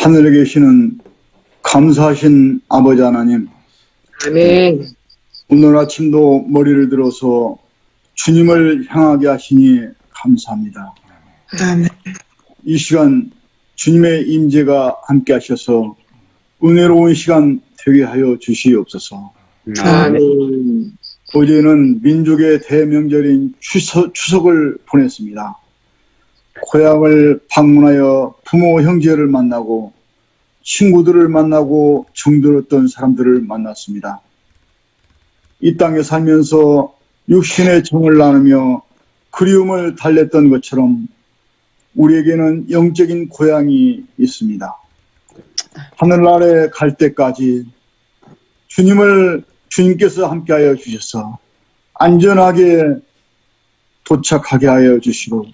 하늘에 계시는 감사하신 아버지 하나님, 아멘. 오늘 아침도 머리를 들어서 주님을 향하게 하시니 감사합니다. 아멘. 이 시간 주님의 임재가 함께 하셔서 은혜로운 시간 되게 하여 주시옵소서. 아멘. 어제는 민족의 대명절인 추석을 보냈습니다. 고향을 방문하여 부모 형제를 만나고 친구들을 만나고 정들었던 사람들을 만났습니다. 이 땅에 살면서 육신의 정을 나누며 그리움을 달랬던 것처럼 우리에게는 영적인 고향이 있습니다. 하늘나라에 갈 때까지 주님께서 함께하여 주셔서 안전하게 도착하게 하여 주시고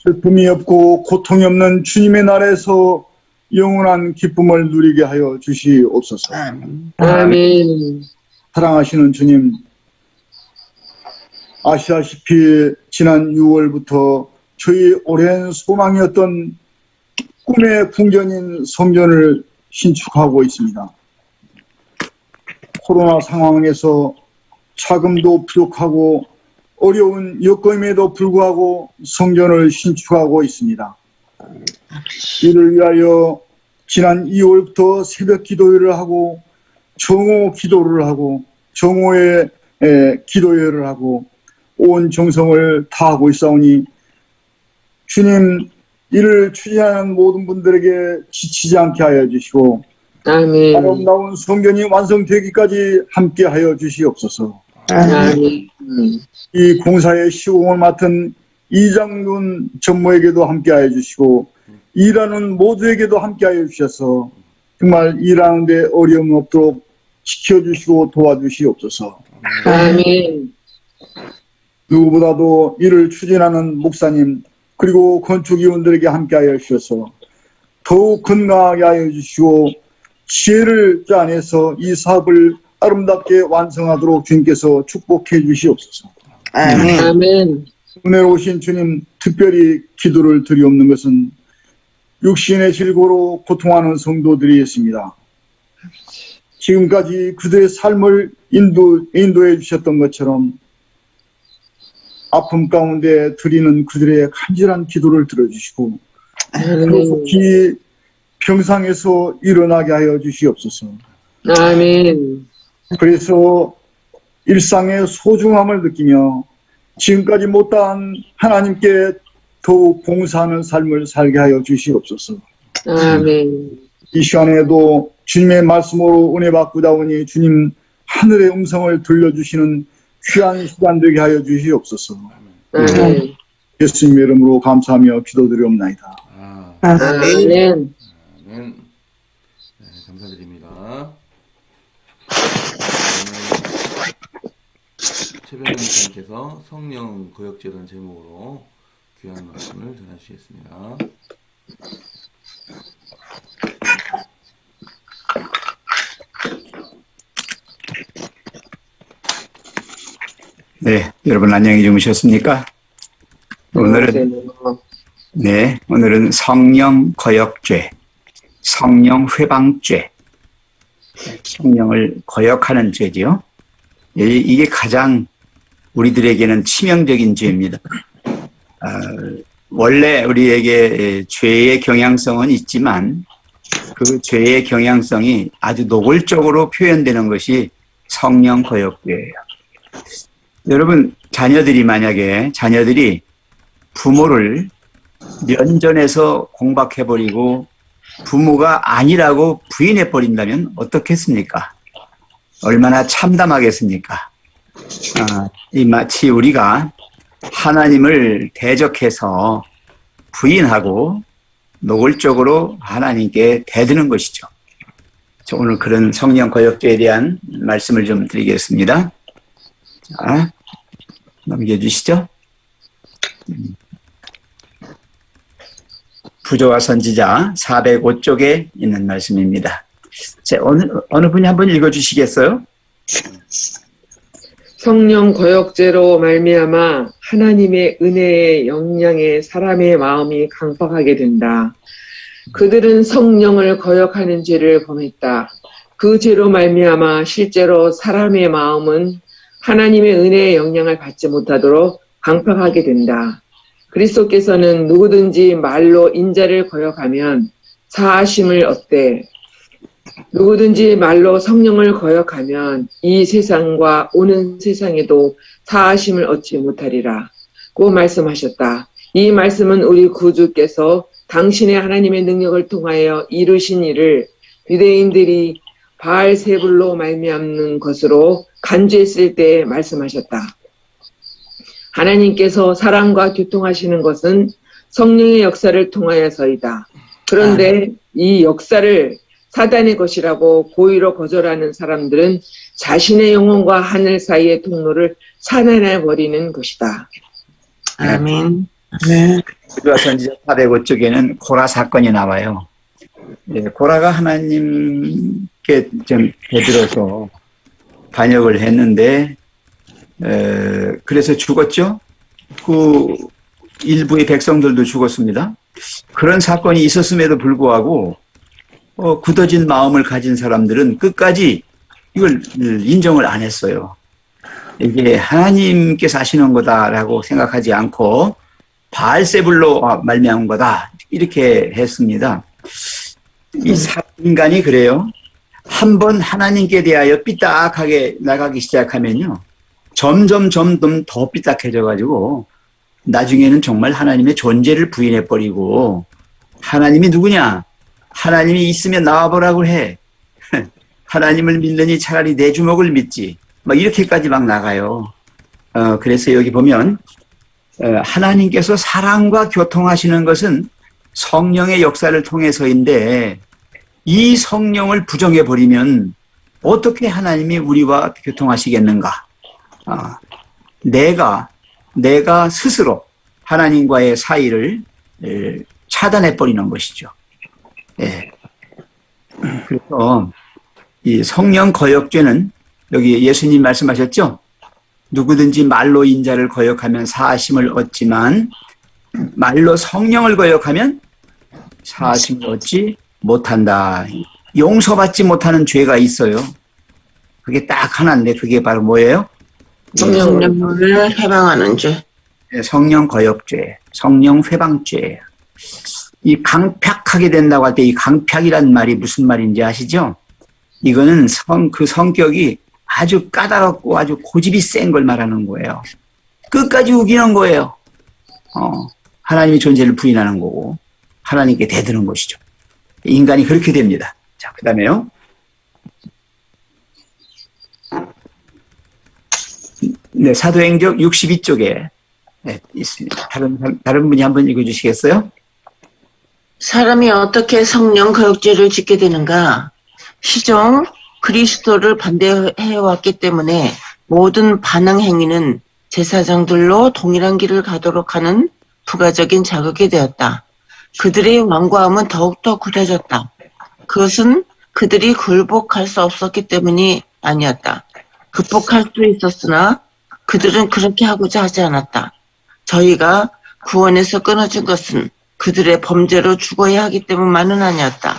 슬픔이 없고 고통이 없는 주님의 나라에서 영원한 기쁨을 누리게 하여 주시옵소서. 아멘. 사랑하시는 주님, 아시다시피 지난 6월부터 저희 오랜 소망이었던 꿈의 궁전인 성전을 신축하고 있습니다. 코로나 상황에서 자금도 부족하고 어려운 여건임에도 불구하고 성전을 신축하고 있습니다. 이를 위하여 지난 2월부터 새벽 기도회를 하고 정오 기도를 하고 정오에 기도회를 하고 온 정성을 다하고 있사오니 주님, 이를 추진하는 모든 분들에게 지치지 않게 하여 주시고 아멘. 아름다운 성전이 완성되기까지 함께 하여 주시옵소서. 아멘. 이 공사의 시공을 맡은 이장군 전무에게도 함께 하여 주시고 일하는 모두에게도 함께 하여 주셔서 정말 일하는 데 어려움 없도록 지켜주시고 도와주시옵소서. 아멘. 누구보다도 이를 추진하는 목사님 그리고 건축위원들에게 함께 하여 주셔서 더욱 건강하게 하여 주시고 지혜를 짜내서 이 사업을 아름답게 완성하도록 주님께서 축복해 주시옵소서. 아멘. 아멘. 은혜로우신 주님, 특별히 기도를 드리옵는 것은 육신의 질고로 고통하는 성도들이 있습니다. 지금까지 그들의 삶을 인도해 주셨던 것처럼 아픔 가운데 드리는 그들의 간절한 기도를 들어주시고 속히 병상에서 일어나게 하여 주시옵소서. 아멘. 그래서 일상의 소중함을 느끼며 지금까지 못한 하나님께 더욱 봉사하는 삶을 살게 하여 주시옵소서. 아멘. 이 시간에도 주님의 말씀으로 은혜 받고자 오니 주님 하늘의 음성을 들려주시는 귀한 시간 되게 하여 주시옵소서. 아멘. 예수님의 이름으로 감사하며 기도드리옵나이다. 아멘. 네, 감사드립니다. 최병현 목사님께서 성령 거역제라는 제목으로 귀한 말씀을 전해주시겠습니다. 네, 여러분 안녕히 주무셨습니까? 오늘은 성령 거역죄, 성령 회방죄, 성령을 거역하는 죄지요. 이게 가장 우리들에게는 치명적인 죄입니다. 원래 우리에게 죄의 경향성은 있지만 그 죄의 경향성이 아주 노골적으로 표현되는 것이 성령 거역죄예요. 여러분, 자녀들이 부모를 면전에서 공박해버리고 부모가 아니라고 부인해버린다면 어떻겠습니까? 얼마나 참담하겠습니까? 이 마치 우리가 하나님을 대적해서 부인하고 노골적으로 하나님께 대드는 것이죠. 오늘 그런 성령 거역죄에 대한 말씀을 좀 드리겠습니다. 자, 넘겨주시죠. 부조와 선지자 405쪽에 있는 말씀입니다. 자, 어느 분이 한번 읽어주시겠어요? 성령 거역죄로 말미암아 하나님의 은혜의 영향에 사람의 마음이 강팍하게 된다. 그들은 성령을 거역하는 죄를 범했다. 그 죄로 말미암아 실제로 사람의 마음은 하나님의 은혜의 영향을 받지 못하도록 강팍하게 된다. 그리스도께서는 누구든지 말로 인자를 거역하면 사하심을 얻되 누구든지 말로 성령을 거역하면 이 세상과 오는 세상에도 사하심을 얻지 못하리라. 고 말씀하셨다. 이 말씀은 우리 구주께서 당신의 하나님의 능력을 통하여 이루신 일을 유대인들이 바알세불로 말미암는 것으로 간주했을 때 말씀하셨다. 하나님께서 사람과 교통하시는 것은 성령의 역사를 통하여서이다. 그런데 이 역사를 사단의 것이라고 고의로 거절하는 사람들은 자신의 영혼과 하늘 사이의 통로를 차단해 버리는 것이다. 아멘. 네. 구두와 선지자 405쪽에는 고라 사건이 나와요. 예, 고라가 하나님께 좀 대들어서 반역을 했는데, 그래서 죽었죠. 그 일부의 백성들도 죽었습니다. 그런 사건이 있었음에도 불구하고 굳어진 마음을 가진 사람들은 끝까지 이걸 인정을 안 했어요. 이게 하나님께서 하시는 거다라고 생각하지 않고 바알세불로 말미암은 거다 이렇게 했습니다. 이 인간이 그래요. 한번 하나님께 대하여 삐딱하게 나가기 시작하면요, 점점 더 삐딱해져 가지고 나중에는 정말 하나님의 존재를 부인해 버리고, 하나님이 누구냐? 하나님이 있으면 나와보라고 해. 하나님을 믿느니 차라리 내 주먹을 믿지. 막 이렇게까지 막 나가요. 그래서 여기 보면 하나님께서 사람과 교통하시는 것은 성령의 역사를 통해서인데, 이 성령을 부정해 버리면 어떻게 하나님이 우리와 교통하시겠는가? 내가 스스로 하나님과의 사이를 차단해 버리는 것이죠. 예. 그래서 이 성령 거역죄는 여기 예수님 말씀하셨죠? 누구든지 말로 인자를 거역하면 사하심을 얻지만 말로 성령을 거역하면 사하심을 얻지 못한다. 용서받지 못하는 죄가 있어요. 그게 딱 하나인데 그게 바로 뭐예요? 성령을 해방하는 죄. 성령 거역죄, 성령 회방죄. 이 강팍하게 된다고 할 때 이 강팍이란 말이 무슨 말인지 아시죠? 이거는 그 성격이 아주 까다롭고 아주 고집이 센 걸 말하는 거예요. 끝까지 우기는 거예요. 하나님의 존재를 부인하는 거고 하나님께 대드는 것이죠. 인간이 그렇게 됩니다. 자, 그 다음에요. 네, 사도행적 62쪽에 있습니다. 다른 분이 한번 읽어주시겠어요? 사람이 어떻게 성령 거역죄를 짓게 되는가? 시종 그리스도를 반대해왔기 때문에 모든 반항 행위는 제사장들로 동일한 길을 가도록 하는 부가적인 자극이 되었다. 그들의 완고함은 더욱더 굳어졌다. 그것은 그들이 굴복할 수 없었기 때문이 아니었다. 극복할 수 있었으나 그들은 그렇게 하고자 하지 않았다. 저희가 구원에서 끊어진 것은 그들의 범죄로 죽어야 하기 때문만은 아니었다.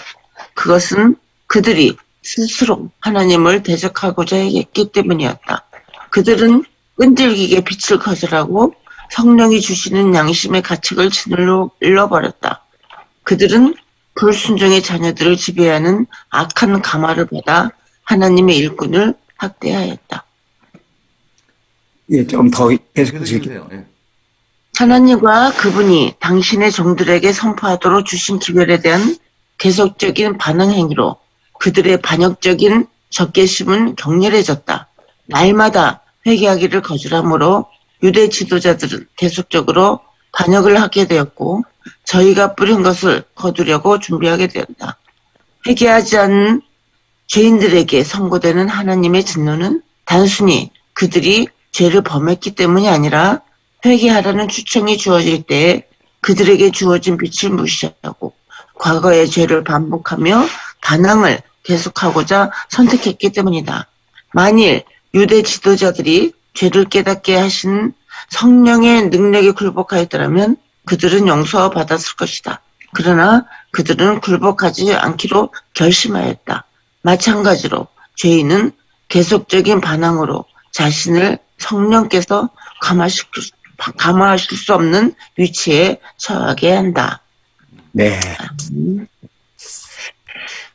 그것은 그들이 스스로 하나님을 대적하고자 했기 때문이었다. 그들은 끈질기게 빛을 거절하고 성령이 주시는 양심의 가책을 짓눌러 잃어버렸다. 그들은 불순종의 자녀들을 지배하는 악한 가마를 받아 하나님의 일꾼을 학대하였다. 예, 좀 더 계속 계속 드릴게요. 해주세요. 예. 하나님과 그분이 당신의 종들에게 선포하도록 주신 기별에 대한 계속적인 반응 행위로 그들의 반역적인 적개심은 격렬해졌다. 날마다 회개하기를 거절함으로 유대 지도자들은 계속적으로 반역을 하게 되었고 저희가 뿌린 것을 거두려고 준비하게 되었다. 회개하지 않는 죄인들에게 선고되는 하나님의 진노는 단순히 그들이 죄를 범했기 때문이 아니라 회개하라는 추청이 주어질 때에 그들에게 주어진 빛을 무시하고 과거의 죄를 반복하며 반항을 계속하고자 선택했기 때문이다. 만일 유대 지도자들이 죄를 깨닫게 하신 성령의 능력에 굴복하였더라면 그들은 용서받았을 것이다. 그러나 그들은 굴복하지 않기로 결심하였다. 마찬가지로 죄인은 계속적인 반항으로 자신을 성령께서 감화하실 수 없는 위치에 처하게 한다. 네.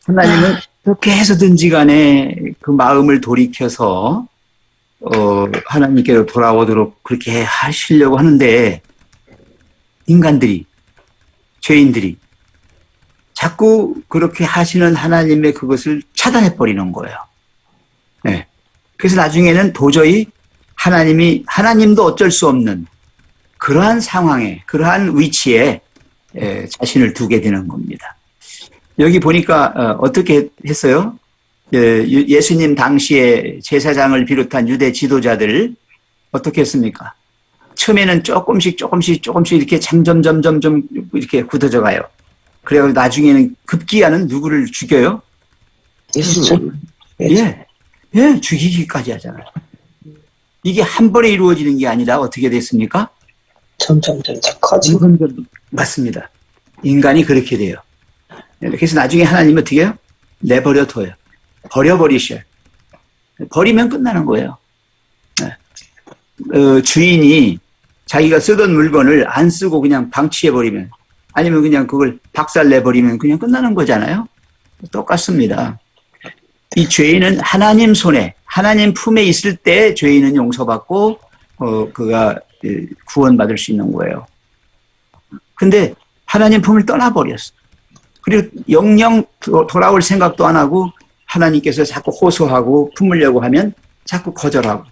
하나님은 어떻게 해서든지 간에 그 마음을 돌이켜서 하나님께로 돌아오도록 그렇게 하시려고 하는데 인간들이, 죄인들이 자꾸 그렇게 하시는 하나님의 그것을 차단해버리는 거예요. 네. 그래서 나중에는 도저히 하나님도 어쩔 수 없는 그러한 상황에, 그러한 위치에 자신을 두게 되는 겁니다. 여기 보니까 어떻게 했어요? 예수님 당시에 제사장을 비롯한 유대 지도자들 어떻게 했습니까? 처음에는 조금씩 이렇게 점점 이렇게 굳어져 가요. 그래서 나중에는 급기야는 누구를 죽여요? 예수님. 예, 죽이기까지 하잖아요. 이게 한 번에 이루어지는 게 아니라 어떻게 됐습니까? 점점 커지고. 맞습니다. 인간이 그렇게 돼요. 그래서 나중에 하나님은 어떻게 해요? 내버려 둬요. 버려버리셔요. 버리면 끝나는 거예요. 주인이 자기가 쓰던 물건을 안 쓰고 그냥 방치해버리면, 아니면 그냥 그걸 박살내버리면 그냥 끝나는 거잖아요. 똑같습니다. 이 죄인은 하나님 손에, 하나님 품에 있을 때 죄인은 용서받고 그가 구원받을 수 있는 거예요. 근데 하나님 품을 떠나버렸어. 그리고 영영 돌아올 생각도 안 하고 하나님께서 자꾸 호소하고 품으려고 하면 자꾸 거절하고,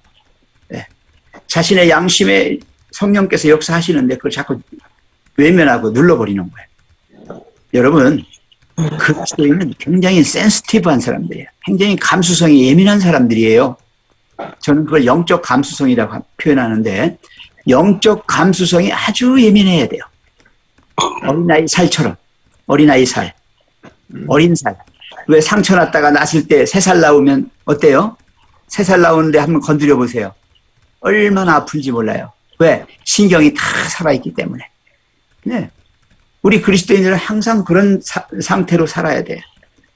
자신의 양심에 성령께서 역사하시는데 그걸 자꾸 외면하고 눌러버리는 거예요. 여러분, 그리스도인은 굉장히 센시티브한 사람들이에요. 굉장히 감수성이 예민한 사람들이에요. 저는 그걸 영적 감수성이라고 표현하는데, 영적 감수성이 아주 예민해야 돼요. 어린아이 살처럼. 어린 살. 왜 상처 났다가 났을 때 3살 나오면 어때요? 3살 나오는데 한번 건드려 보세요. 얼마나 아픈지 몰라요. 왜? 신경이 다 살아있기 때문에. 네. 우리 그리스도인들은 항상 그런 상태로 살아야 돼요.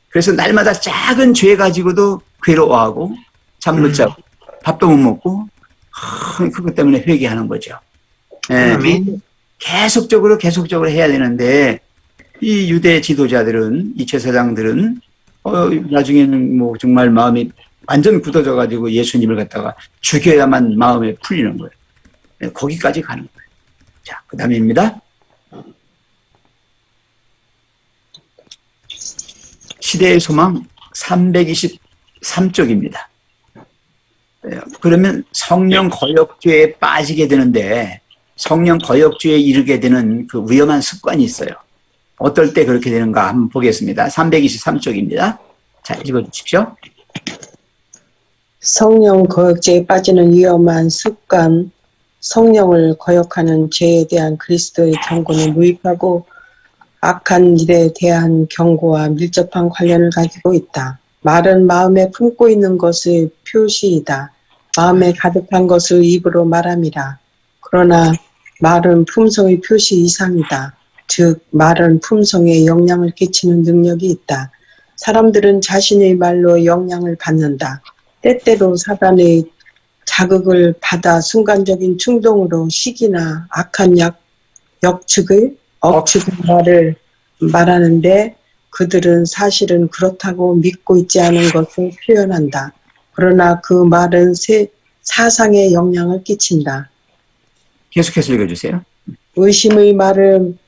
그래서 날마다 작은 죄 가지고도 괴로워하고, 잠 못 자고, 밥도 못 먹고, 그것 때문에 회개하는 거죠. 네. 계속적으로 해야 되는데, 이 유대 지도자들은, 이 제사장들은, 나중에는 뭐 정말 마음이 완전 굳어져가지고 예수님을 갖다가 죽여야만 마음에 풀리는 거예요. 네, 거기까지 가는 거예요. 자, 그 다음입니다. 시대의 소망 323쪽입니다. 그러면 성령 거역죄에 빠지게 되는데, 성령 거역죄에 이르게 되는 그 위험한 습관이 있어요. 어떨 때 그렇게 되는가 한번 보겠습니다. 323쪽입니다. 자, 읽어주십시오. 성령 거역죄에 빠지는 위험한 습관, 성령을 거역하는 죄에 대한 그리스도의 경고는 무익하고 악한 일에 대한 경고와 밀접한 관련을 가지고 있다. 말은 마음에 품고 있는 것의 표시이다. 마음에 가득한 것을 입으로 말함이라. 그러나 말은 품성의 표시 이상이다. 즉 말은 품성에 영향을 끼치는 능력이 있다. 사람들은 자신의 말로 영향을 받는다. 때때로 사단의 자극을 받아 순간적인 충동으로 시기나 악한 억측의 말을 말하는데, 그들은 사실은 그렇다고 믿고 있지 않은 것을 표현한다. 그러나 그 말은 사상에 영향을 끼친다. 계속해서 읽어주세요. 의심의 말을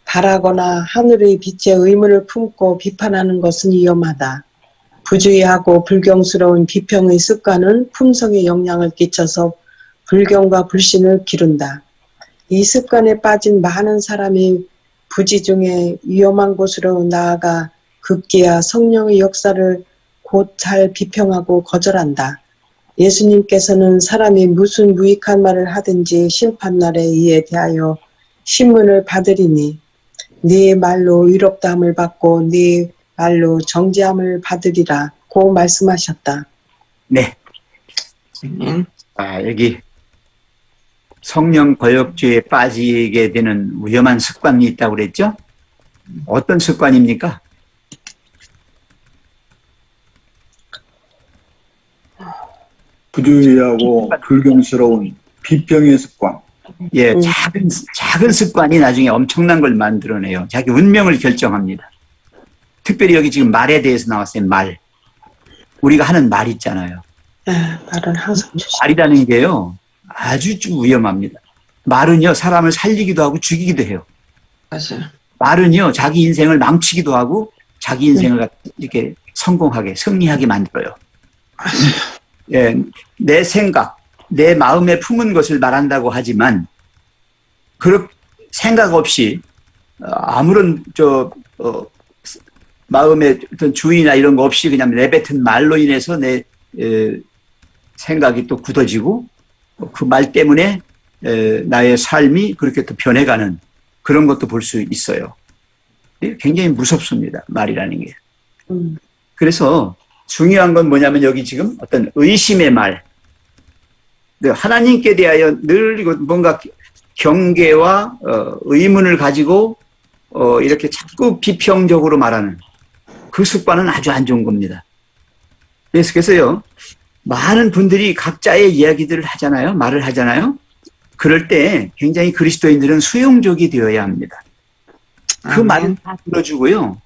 바라거나 하늘의 빛에 의문을 품고 비판하는 것은 위험하다. 부주의하고 불경스러운 비평의 습관은 품성에 영향을 끼쳐서 불경과 불신을 기른다. 이 습관에 빠진 많은 사람이 부지 중에 위험한 곳으로 나아가 급기야 성령의 역사를 곧 잘 비평하고 거절한다. 예수님께서는 사람이 무슨 무익한 말을 하든지 심판날에 이에 대하여 신문을 받으리니 네 말로 의롭다함을 받고 네 말로 정죄함을 받으리라 고 말씀하셨다. 네. 여기 성령 거역죄에 빠지게 되는 위험한 습관이 있다고 그랬죠? 어떤 습관입니까? 부주의하고 불경스러운 비평의 습관. 예, 작은 습관이 나중에 엄청난 걸 만들어내요. 자기 운명을 결정합니다. 특별히 여기 지금 말에 대해서 나왔어요. 말. 우리가 하는 말 있잖아요. 말은 항상 조심. 말이라는 게요, 아주 위험합니다. 말은요, 사람을 살리기도 하고 죽이기도 해요. 맞아요. 말은요, 자기 인생을 망치기도 하고 자기 인생을 이렇게 성공하게, 승리하게 만들어요. 예, 내 생각, 내 마음에 품은 것을 말한다고 하지만, 생각 없이, 아무런, 마음의 어떤 주의나 이런 거 없이 그냥 내뱉은 말로 인해서 내 생각이 또 굳어지고, 그 말 때문에 나의 삶이 그렇게 또 변해가는 그런 것도 볼 수 있어요. 굉장히 무섭습니다. 말이라는 게. 그래서 중요한 건 뭐냐면 여기 지금 어떤 의심의 말. 하나님께 대하여 늘 이거 뭔가 경계와 의문을 가지고 이렇게 자꾸 비평적으로 말하는 그 습관은 아주 안 좋은 겁니다. 그래서요, 많은 분들이 각자의 이야기들을 하잖아요. 말을 하잖아요. 그럴 때 굉장히 그리스도인들은 수용적이 되어야 합니다. 그 말은 다 들어주고요.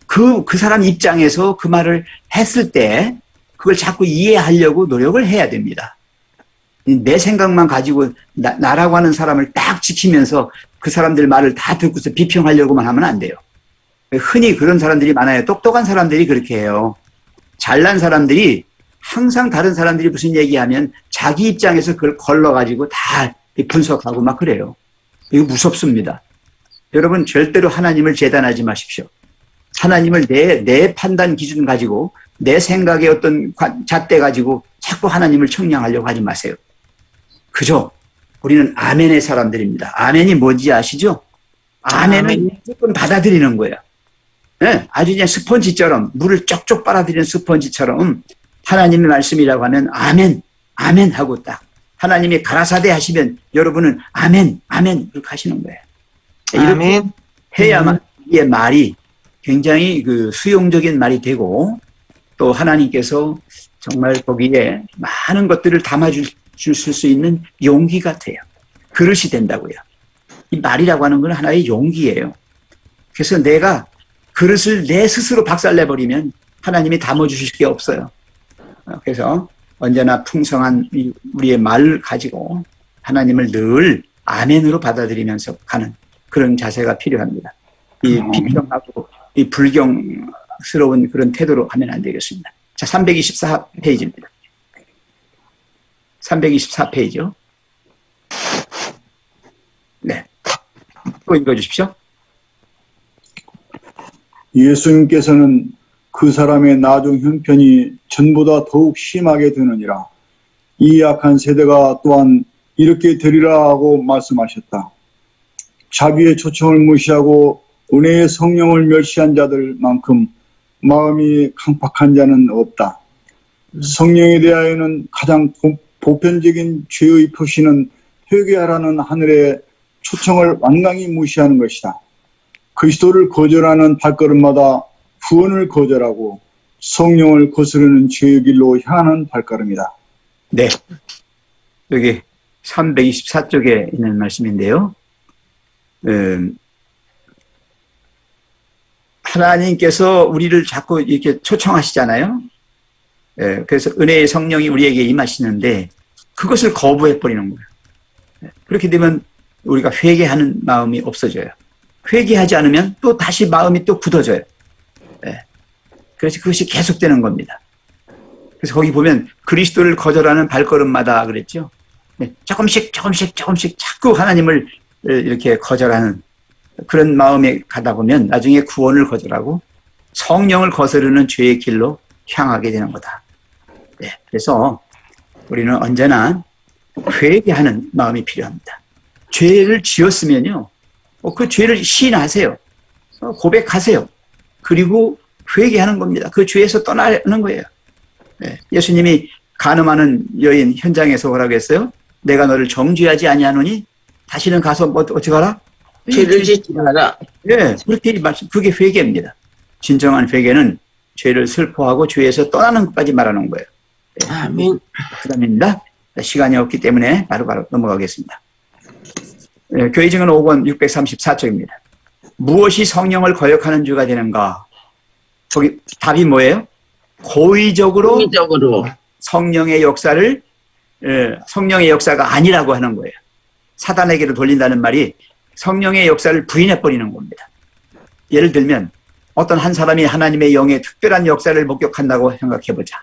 그 사람 입장에서 그 말을 했을 때 그걸 자꾸 이해하려고 노력을 해야 됩니다. 내 생각만 가지고 나라고 하는 사람을 딱 지키면서 그 사람들 말을 다 듣고서 비평하려고만 하면 안 돼요. 흔히 그런 사람들이 많아요. 똑똑한 사람들이 그렇게 해요. 잘난 사람들이 항상 다른 사람들이 무슨 얘기하면 자기 입장에서 그걸 걸러가지고 다 분석하고 막 그래요. 이거 무섭습니다. 여러분 절대로 하나님을 재단하지 마십시오. 하나님을 내 판단 기준 가지고 내 생각의 어떤 잣대 가지고 자꾸 하나님을 청량하려고 하지 마세요. 그죠? 우리는 아멘의 사람들입니다. 아멘이 뭔지 아시죠? 아멘은 무조건 받아들이는 거예요. 네, 아주 그냥 스펀지처럼 물을 쪽쪽 빨아들이는 스펀지처럼 하나님의 말씀이라고 하면 아멘, 아멘 하고 딱 하나님이 가라사대 하시면 여러분은 아멘, 아멘 이렇게 하시는 거예요. 이렇게 해야만 이 말이 굉장히 그 수용적인 말이 되고 또 하나님께서 정말 거기에 많은 것들을 담아주실 수 있는 용기가 돼요. 그릇이 된다고요. 이 말이라고 하는 건 하나의 용기예요. 그래서 내가 그릇을 내 스스로 박살내버리면 하나님이 담아주실 게 없어요. 그래서 언제나 풍성한 우리의 말을 가지고 하나님을 늘 아멘으로 받아들이면서 가는 그런 자세가 필요합니다. 이 비평하고 이 불경스러운 그런 태도로 하면 안 되겠습니다. 자, 324페이지입니다. 324페이지요. 네. 또 읽어주십시오. 예수님께서는 그 사람의 나중 형편이 전보다 더욱 심하게 되느니라. 이 약한 세대가 또한 이렇게 되리라고 말씀하셨다. 자비의 초청을 무시하고 은혜의 성령을 멸시한 자들만큼 마음이 강팍한 자는 없다. 성령에 대하여는 가장 보편적인 죄의 표시는 회개하라는 하늘의 초청을 완강히 무시하는 것이다. 그리스도를 거절하는 발걸음마다 구원을 거절하고 성령을 거스르는 죄의 길로 향하는 발걸음이다. 네. 여기 324쪽에 있는 말씀인데요. 하나님께서 우리를 자꾸 이렇게 초청하시잖아요. 그래서 은혜의 성령이 우리에게 임하시는데 그것을 거부해버리는 거예요. 그렇게 되면 우리가 회개하는 마음이 없어져요. 회개하지 않으면 또 다시 마음이 또 굳어져요. 그래서 그것이 계속되는 겁니다. 그래서 거기 보면 그리스도를 거절하는 발걸음마다 그랬죠. 조금씩 자꾸 하나님을 이렇게 거절하는 그런 마음에 가다 보면 나중에 구원을 거절하고 성령을 거스르는 죄의 길로 향하게 되는 거다. 그래서 우리는 언제나 회개하는 마음이 필요합니다. 죄를 지었으면요, 그 죄를 시인하세요. 고백하세요. 그리고 회개하는 겁니다. 그 죄에서 떠나는 거예요. 예수님이 간음하는 여인 현장에서 뭐라고 했어요? 내가 너를 정죄하지 아니하노니 다시는 가서 어떻게 하라? 죄를 짓지 마라. 예, 그렇게 말씀, 그게 회개입니다. 진정한 회개는 죄를 슬퍼하고 죄에서 떠나는 것까지 말하는 거예요. 아멘. 그 다음입니다. 시간이 없기 때문에 바로바로 넘어가겠습니다. 예, 교회 증언 5권 634쪽입니다. 무엇이 성령을 거역하는 죄가 되는가? 거기 답이 뭐예요? 고의적으로 공의적으로. 성령의 역사를 성령의 역사가 아니라고 하는 거예요. 사단에게로 돌린다는 말이 성령의 역사를 부인해버리는 겁니다. 예를 들면 어떤 한 사람이 하나님의 영의 특별한 역사를 목격한다고 생각해보자.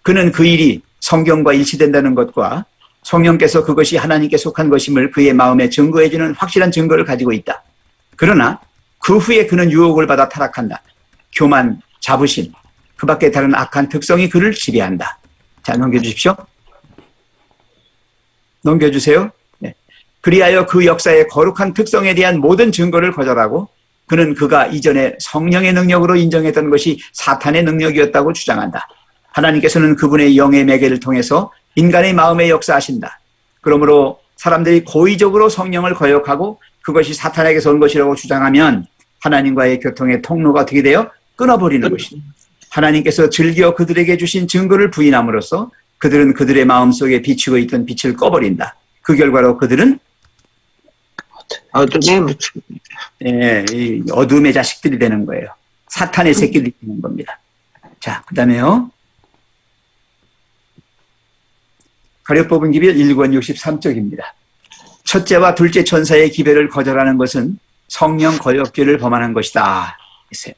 그는 그 일이 성경과 일치된다는 것과 성령께서 그것이 하나님께 속한 것임을 그의 마음에 증거해주는 확실한 증거를 가지고 있다. 그러나 그 후에 그는 유혹을 받아 타락한다. 교만, 자부심, 그 밖에 다른 악한 특성이 그를 지배한다. 자, 넘겨주십시오. 넘겨주세요. 네. 그리하여 그 역사의 거룩한 특성에 대한 모든 증거를 거절하고 그는 그가 이전에 성령의 능력으로 인정했던 것이 사탄의 능력이었다고 주장한다. 하나님께서는 그분의 영의 매개를 통해서 인간의 마음에 역사하신다. 그러므로 사람들이 고의적으로 성령을 거역하고 그것이 사탄에게서 온 것이라고 주장하면 하나님과의 교통의 통로가 어떻게 돼요? 끊어버리는 것이다. 하나님께서 즐겨 그들에게 주신 증거를 부인함으로써 그들은 그들의 마음속에 비치고 있던 빛을 꺼버린다. 그 결과로 그들은 어둠에 묻힙니다. 이 어둠의 자식들이 되는 거예요. 사탄의 새끼들이 되는 겁니다. 자, 그 다음에요. 가룟 기별 1권 63쪽입니다. 첫째와 둘째 천사의 기별을 거절하는 것은 성령 거역죄를 범하는 것이다. 했어요.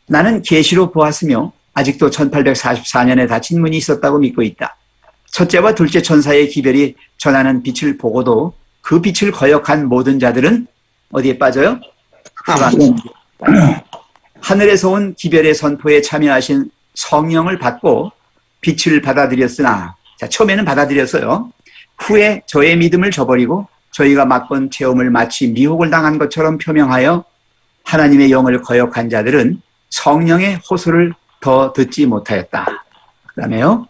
나는 계시로 보았으며 아직도 1844년에 닫힌 문이 있었다고 믿고 있다. 첫째와 둘째 천사의 기별이 전하는 빛을 보고도 그 빛을 거역한 모든 자들은 어디에 빠져요? 하늘에서 온 기별의 선포에 참여하신 성령을 받고 빛을 받아들였으나, 자, 처음에는 받아들였어요. 후에 저의 믿음을 저버리고 저희가 맛본 체험을 마치 미혹을 당한 것처럼 표명하여 하나님의 영을 거역한 자들은 성령의 호소를 더 듣지 못하였다. 그 다음에요.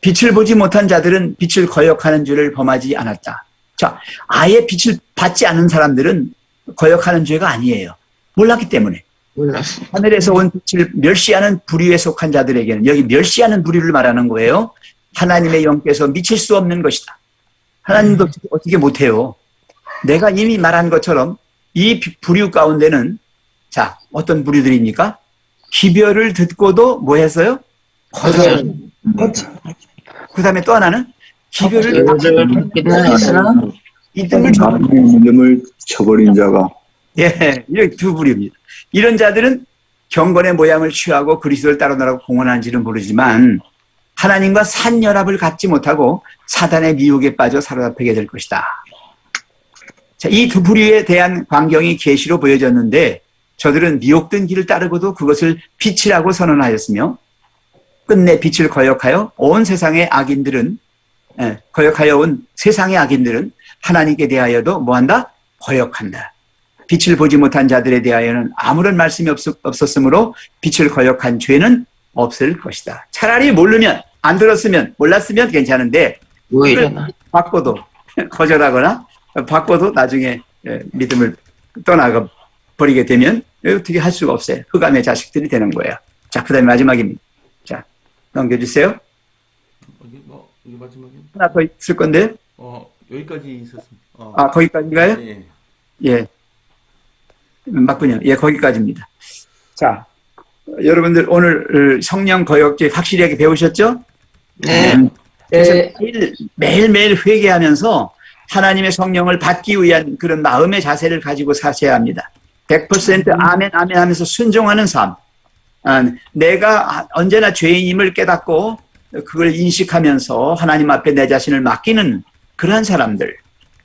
빛을 보지 못한 자들은 빛을 거역하는 죄를 범하지 않았다. 자, 아예 빛을 받지 않은 사람들은 거역하는 죄가 아니에요. 몰랐기 때문에. 몰랐어. 하늘에서 온 빛을 멸시하는 부류에 속한 자들에게는, 여기 멸시하는 부류를 말하는 거예요. 하나님의 영께서 미칠 수 없는 것이다. 하나님도 어떻게 못해요. 내가 이미 말한 것처럼 이 부류 가운데는, 자, 어떤 부류들입니까? 기별을 듣고도 뭐 했어요? 거절. 그 다음에 또 하나는 기별을 듣기는 했으나 믿음을 쳐버린 자가. 예, 이 두 부류입니다. 이런 자들은 경건의 모양을 취하고 그리스도를 따르느라고 공헌하는지는 모르지만 하나님과 산연합을 갖지 못하고 사단의 미혹에 빠져 사로잡히게 될 것이다. 자, 이 두 부류에 대한 광경이 계시로 보여졌는데 저들은 미혹된 길을 따르고도 그것을 빛이라고 선언하였으며 끝내 빛을 거역하여 온 세상의 악인들은 거역하여 온 세상의 악인들은 하나님께 대하여도 뭐한다? 거역한다. 빛을 보지 못한 자들에 대하여는 아무런 말씀이 없었으므로 빛을 거역한 죄는 없을 것이다. 차라리 모르면, 안 들었으면, 몰랐으면 괜찮은데 뭐 이러나. 받고도 거절하거나 받고도 나중에 믿음을 떠나가 버리게 되면 어떻게 할 수가 없어요. 흑암의 자식들이 되는 거예요. 자, 그 다음에 마지막입니다. 자, 넘겨주세요. 이게 마지막이요? 하나 더 있을 건데. 여기까지 있었습니다. 아, 거기까지인가요? 예. 예. 맞군요. 예, 거기까지입니다. 자, 여러분들 오늘 성령 거역죄 확실하게 배우셨죠? 네. 그래서 네. 매일매일 회개하면서 하나님의 성령을 받기 위한 그런 마음의 자세를 가지고 사셔야 합니다. 100% 아멘, 아멘 하면서 순종하는 삶. 내가 언제나 죄인임을 깨닫고 그걸 인식하면서 하나님 앞에 내 자신을 맡기는 그러한 사람들.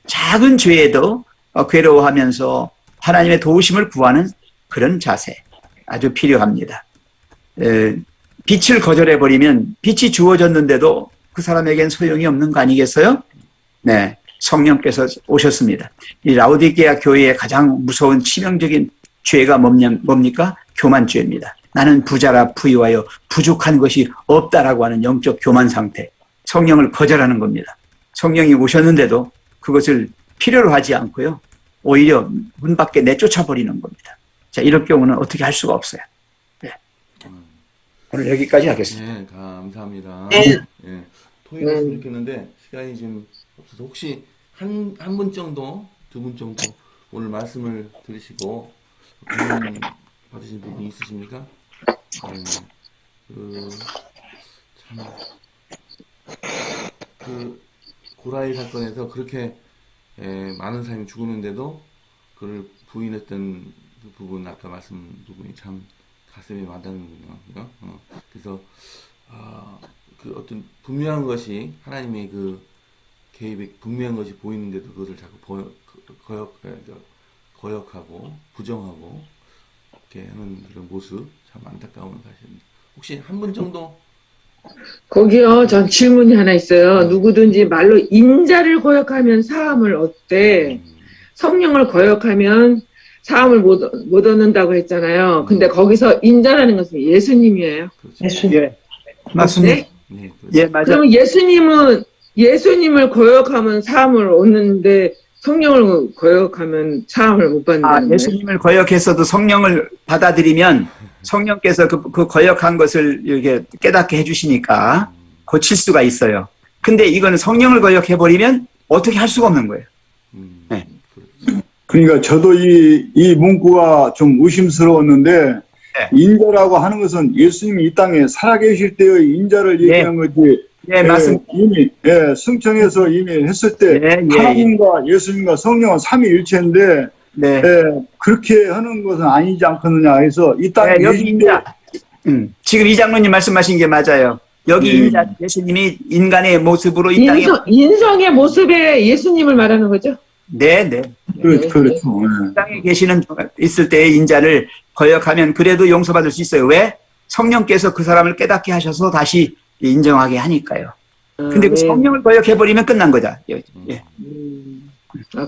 작은 죄에도 괴로워하면서 하나님의 도우심을 구하는 그런 자세. 아주 필요합니다. 빛을 거절해버리면 빛이 주어졌는데도 그 사람에겐 소용이 없는 거 아니겠어요? 네. 성령께서 오셨습니다. 이 라오디게아 교회의 가장 무서운 치명적인 죄가 뭡니까? 교만죄입니다. 나는 부자라 부유하여 부족한 것이 없다라고 하는 영적 교만 상태. 성령을 거절하는 겁니다. 성령이 오셨는데도 그것을 필요로 하지 않고요. 오히려 문 밖에 내쫓아 버리는 겁니다. 자, 이럴 경우는 어떻게 할 수가 없어요. 네. 오늘 여기까지 하겠습니다. 네, 감사합니다. 네. 예, 토의했으면 좋겠는데 시간이 좀 없어서 혹시 한 분 정도, 두 분 정도 오늘 말씀을 들으시고 고민 받으신 부분이 있으십니까? 참, 고라이 사건에서 그렇게 많은 사람이 죽었는데도 그를 부인했던 그 부분, 아까 말씀 부분이 참 가슴에 와닿는군요. 그래서 그 어떤 분명한 것이, 하나님의 그 개입이 분명한 것이 보이는데도 그것을 자꾸 거역하고 부정하고 이렇게 하는 그런 모습, 참 안타까운 사실입니다. 혹시 한 분 정도? 거기요, 전 질문이 하나 있어요. 누구든지 말로 인자를 거역하면 사함을 얻되 성령을 거역하면 사함을 못 얻는다고 했잖아요. 근데 거기서 인자라는 것은 예수님이에요. 그렇죠. 예, 맞습니다. 네? 네, 그렇죠. 예, 맞아요. 그럼 예수님을 거역하면 사함을 얻는데 성령을 거역하면 사함을 못 받는다는 거예요? 예수님을 거역했어도 성령을 받아들이면 성령께서 그 거역한 것을 이렇게 깨닫게 해주시니까 고칠 수가 있어요. 근데 이거는 성령을 거역해버리면 어떻게 할 수가 없는 거예요. 네. 그렇죠. 그러니까 저도 이 문구가 좀 의심스러웠는데 네. 인자라고 하는 것은 예수님이 이 땅에 살아계실 때의 인자를 예. 얘기하는 거지. 예, 맞습니다. 이미 승천해서 이미 했을 때 예, 예, 하나님과 예수님과 성령은 삼위일체인데 네. 그렇게 하는 것은 아니지 않겠느냐 해서 이 땅에 네, 여기 계실 때 인자. 지금 이 장로님 말씀하신 게 맞아요. 여기 인자, 예수님이 인간의 모습으로 이 땅에. 인성의 모습에 예수님을 말하는 거죠? 네. 그렇죠. 이 땅에 계시는, 있을 때의 인자를 거역하면 그래도 용서받을 수 있어요. 왜? 성령께서 그 사람을 깨닫게 하셔서 다시 인정하게 하니까요. 근데 그 네. 성령을 거역해버리면 끝난 거다. 예.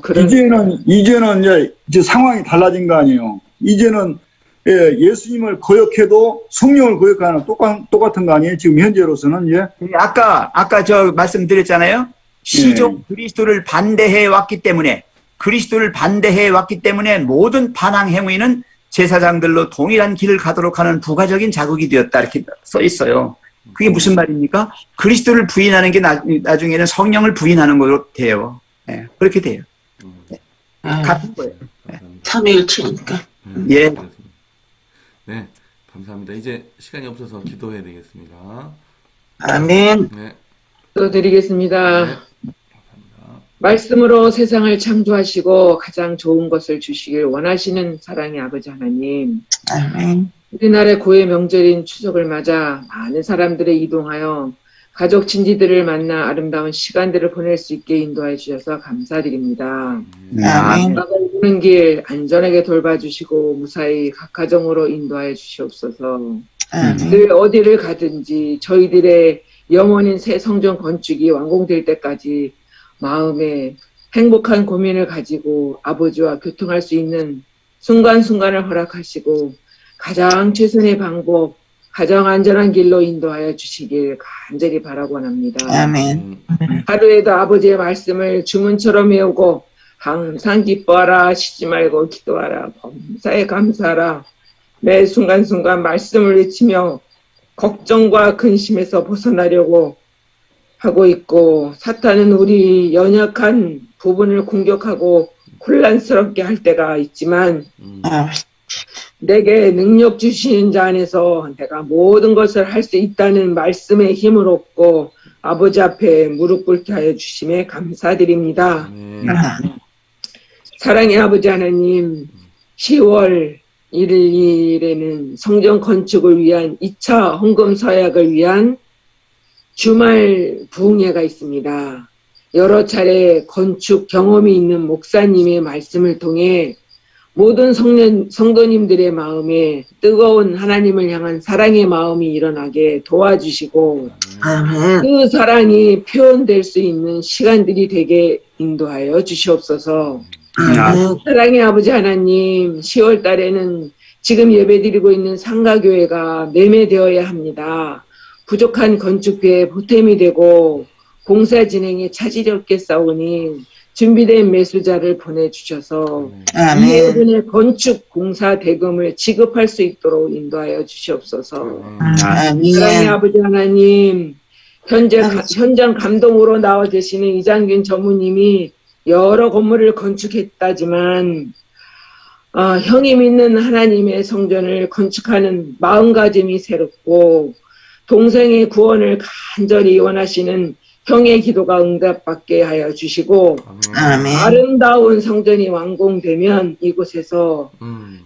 그런. 이제는 이제 상황이 달라진 거 아니에요. 이제는 예수님을 거역해도 성령을 거역하는 똑같은 거 아니에요. 지금 현재로서는 아까 저 말씀드렸잖아요. 시종 그리스도를 반대해 왔기 때문에 모든 반항 행위는 제사장들로 동일한 길을 가도록 하는 부가적인 자극이 되었다. 이렇게 써 있어요. 그게 무슨 말입니까? 그리스도를 부인하는 게 나중에는 성령을 부인하는 걸로 돼요. 네, 그렇게 돼요. 같은 거예요. 삼위일체니까. 예. 네, 감사합니다. 이제 시간이 없어서 기도해야 되겠습니다. 아멘. 네. 또 드리겠습니다. 감사합니다. 말씀으로 세상을 창조하시고 가장 좋은 것을 주시길 원하시는 사랑의 아버지 하나님, 아멘. 우리나라의 고유 명절인 추석을 맞아 많은 사람들이 이동하여 가족 친지들을 만나 아름다운 시간들을 보낼 수 있게 인도해 주셔서 감사드립니다. 아멘. 오는 길 안전하게 돌봐주시고 무사히 각 가정으로 인도하여 주시옵소서. 아멘. 늘 어디를 가든지 저희들의 영원인 새 성전 건축이 완공될 때까지 마음에 행복한 고민을 가지고 아버지와 교통할 수 있는 순간순간을 허락하시고 가장 최선의 방법, 가장 안전한 길로 인도하여 주시길 간절히 바라고 합니다. 아멘. 하루에도 아버지의 말씀을 주문처럼 외우고 항상 기뻐하라, 쉬지 말고 기도하라, 범사에 감사하라. 매 순간순간 말씀을 외치며 걱정과 근심에서 벗어나려고 하고 있고, 사탄은 우리 연약한 부분을 공격하고 혼란스럽게 할 때가 있지만 내게 능력 주시는 자 안에서 내가 모든 것을 할 수 있다는 말씀의 힘을 얻고 아버지 앞에 무릎 꿇게 하여 주심에 감사드립니다. 사랑의 아버지 하나님, 10월 1일에는 성전 건축을 위한 2차 헌금 서약을 위한 주말 부흥회가 있습니다. 여러 차례 건축 경험이 있는 목사님의 말씀을 통해 모든 성도님들의 마음에 뜨거운 하나님을 향한 사랑의 마음이 일어나게 도와주시고 아멘. 그 사랑이 표현될 수 있는 시간들이 되게 인도하여 주시옵소서. 사랑의 아버지 하나님, 10월 달에는 지금 예배드리고 있는 상가교회가 매매되어야 합니다. 부족한 건축비에 보탬이 되고 공사 진행에 차질이 없게 싸우니 준비된 매수자를 보내주셔서 아멘. 이해분의 건축 공사 대금을 지급할 수 있도록 인도하여 주시옵소서. 사랑의 아멘. 아버지 하나님, 현장 감동으로 나와 계시는 이장균 전무님이 여러 건물을 건축했다지만 형이 믿는 하나님의 성전을 건축하는 마음가짐이 새롭고 동생의 구원을 간절히 원하시는 형의 기도가 응답받게 하여 주시고 아멘. 아름다운 성전이 완공되면 이곳에서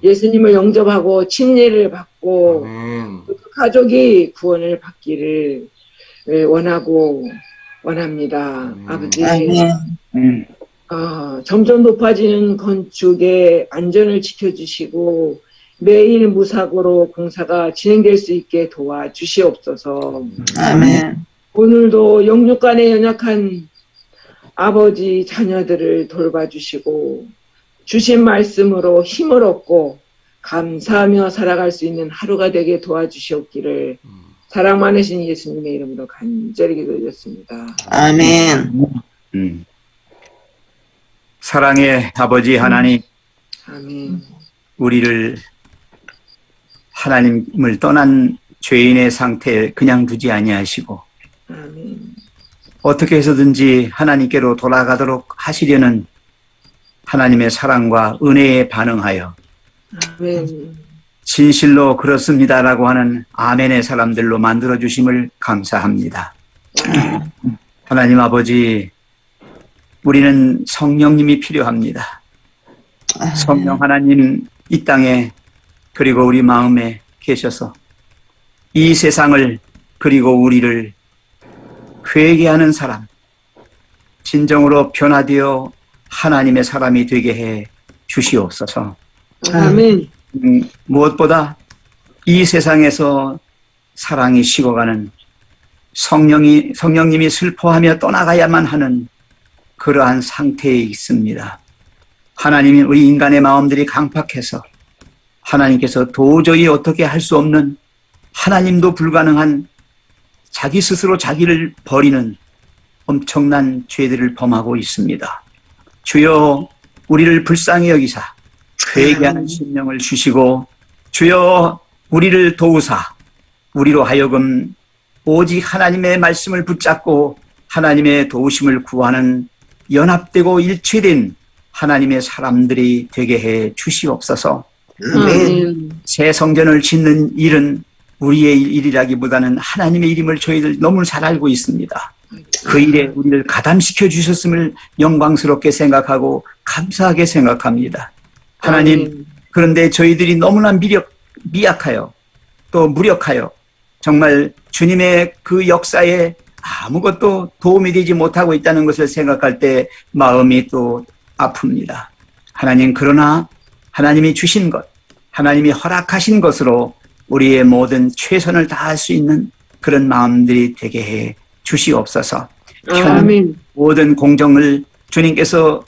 예수님을 영접하고 침례를 받고 그 가족이 구원을 받기를 원합니다. 아버지, 아멘. 점점 높아지는 건축의 안전을 지켜주시고 매일 무사고로 공사가 진행될 수 있게 도와주시옵소서. 아멘. 오늘도 영육간에 연약한 아버지 자녀들을 돌봐주시고 주신 말씀으로 힘을 얻고 감사하며 살아갈 수 있는 하루가 되게 도와주시옵기를 사랑 많으신 예수님의 이름으로 간절히 기도드렸습니다. 아멘. 사랑의 아버지 하나님, 아멘. 우리를 하나님을 떠난 죄인의 상태에 그냥 두지 아니하시고 아멘. 어떻게 해서든지 하나님께로 돌아가도록 하시려는 하나님의 사랑과 은혜에 반응하여 아멘. 진실로 그렇습니다라고 하는 아멘의 사람들로 만들어주심을 감사합니다. 하나님 아버지, 우리는 성령님이 필요합니다. 성령 하나님 이 땅에 그리고 우리 마음에 계셔서 이 세상을 그리고 우리를 회개하는 사람, 진정으로 변화되어 하나님의 사람이 되게 해 주시옵소서. 아멘. 무엇보다 이 세상에서 사랑이 식어가는 성령님이 슬퍼하며 떠나가야만 하는 그러한 상태에 있습니다. 하나님이 우리 인간의 마음들이 강팍해서 하나님께서 도저히 어떻게 할 수 없는 하나님도 불가능한 자기 스스로 자기를 버리는 엄청난 죄들을 범하고 있습니다. 주여 우리를 불쌍히 여기사 회개하는 심령을 주시고 주여 우리를 도우사 우리로 하여금 오직 하나님의 말씀을 붙잡고 하나님의 도우심을 구하는 연합되고 일치된 하나님의 사람들이 되게 해 주시옵소서. 아멘. 새 성전을 짓는 일은 우리의 일이라기보다는 하나님의 일임을 저희들 너무 잘 알고 있습니다. 그 일에 우리를 가담시켜 주셨음을 영광스럽게 생각하고 감사하게 생각합니다. 하나님, 아멘. 그런데 저희들이 너무나 미약하여 또 무력하여 정말 주님의 그 역사에 아무것도 도움이 되지 못하고 있다는 것을 생각할 때 마음이 또 아픕니다. 하나님, 그러나 하나님이 주신 것, 하나님이 허락하신 것으로 우리의 모든 최선을 다할 수 있는 그런 마음들이 되게 해 주시옵소서. 아멘. 모든 공정을 주님께서